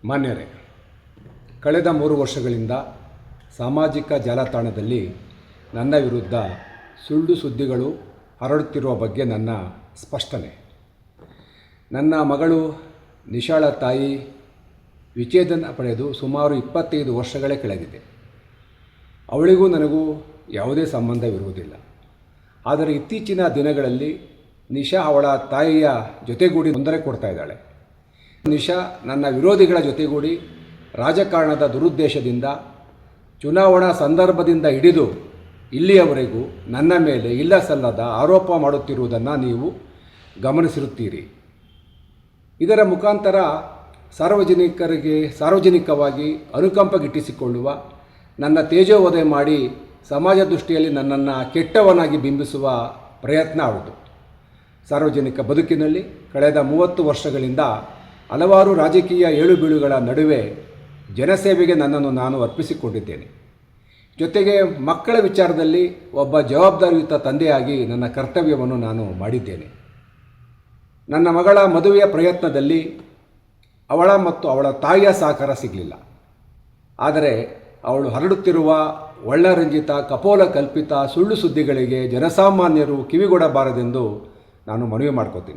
ಮಾನ್ಯರೇ, ಕಳೆದ 3 ವರ್ಷಗಳಿಂದ ಸಾಮಾಜಿಕ ಜಾಲತಾಣದಲ್ಲಿ ನನ್ನ ವಿರುದ್ಧ ಸುಳ್ಳು ಸುದ್ದಿಗಳು ಹರಡುತ್ತಿರುವ ಬಗ್ಗೆ ನನ್ನ ಸ್ಪಷ್ಟನೆ. ನನ್ನ ಮಗಳು ನಿಶಾಳ ತಾಯಿ ವಿಚ್ಛೇದನ ಪಡೆದು ಸುಮಾರು 25 ವರ್ಷಗಳೇ ಕಳೆದಿದೆ. ಅವಳಿಗೂ ನನಗೂ ಯಾವುದೇ ಸಂಬಂಧವಿರುವುದಿಲ್ಲ. ಆದರೆ ಇತ್ತೀಚಿನ ದಿನಗಳಲ್ಲಿ ನಿಶಾ ಅವಳ ತಾಯಿಯ ಜೊತೆಗೂಡಿ ತೊಂದರೆ ಕೊಡ್ತಾ ಇದ್ದಾಳೆ. ನಿಶಾ ನನ್ನ ವಿರೋಧಿಗಳ ಜೊತೆಗೂಡಿ ರಾಜಕಾರಣದ ದುರುದ್ದೇಶದಿಂದ ಚುನಾವಣಾ ಸಂದರ್ಭದಿಂದ ಹಿಡಿದು ಇಲ್ಲಿಯವರೆಗೂ ನನ್ನ ಮೇಲೆ ಇಲ್ಲ ಸಲ್ಲದ ಆರೋಪ ಮಾಡುತ್ತಿರುವುದನ್ನು ನೀವು ಗಮನಿಸಿರುತ್ತೀರಿ. ಇದರ ಮುಖಾಂತರ ಸಾರ್ವಜನಿಕವಾಗಿ ಅನುಕಂಪ ಗಿಟ್ಟಿಸಿಕೊಳ್ಳುವ, ನನ್ನ ತೇಜೋವಧೆ ಮಾಡಿ ಸಮಾಜ ದೃಷ್ಟಿಯಲ್ಲಿ ನನ್ನನ್ನು ಕೆಟ್ಟವನಾಗಿ ಬಿಂಬಿಸುವ ಪ್ರಯತ್ನ ಅವಳದು. ಸಾರ್ವಜನಿಕ ಬದುಕಿನಲ್ಲಿ ಕಳೆದ 30 ವರ್ಷಗಳಿಂದ ಹಲವಾರು ರಾಜಕೀಯ ಏಳುಬೀಳುಗಳ ನಡುವೆ ಜನಸೇವೆಗೆ ನನ್ನನ್ನು ನಾನು ಅರ್ಪಿಸಿಕೊಂಡಿದ್ದೇನೆ. ಜೊತೆಗೆ ಮಕ್ಕಳ ವಿಚಾರದಲ್ಲಿ ಒಬ್ಬ ಜವಾಬ್ದಾರಿಯುತ ತಂದೆಯಾಗಿ ನನ್ನ ಕರ್ತವ್ಯವನ್ನು ನಾನು ಮಾಡಿದ್ದೇನೆ. ನನ್ನ ಮಗಳ ಮದುವೆಯ ಪ್ರಯತ್ನದಲ್ಲಿ ಅವಳ ಮತ್ತು ಅವಳ ತಾಯಿಯ ಸಹಕಾರ ಸಿಗಲಿಲ್ಲ. ಆದರೆ ಅವಳು ಹರಡುತ್ತಿರುವ ಒಳ್ಳರಂಜಿತ ಕಪೋಲ ಕಲ್ಪಿತ ಸುಳ್ಳು ಸುದ್ದಿಗಳಿಗೆ ಜನಸಾಮಾನ್ಯರು ಕಿವಿಗೊಡಬಾರದೆಂದು ನಾನು ಮನವಿ ಮಾಡ್ಕೋತೀನಿ.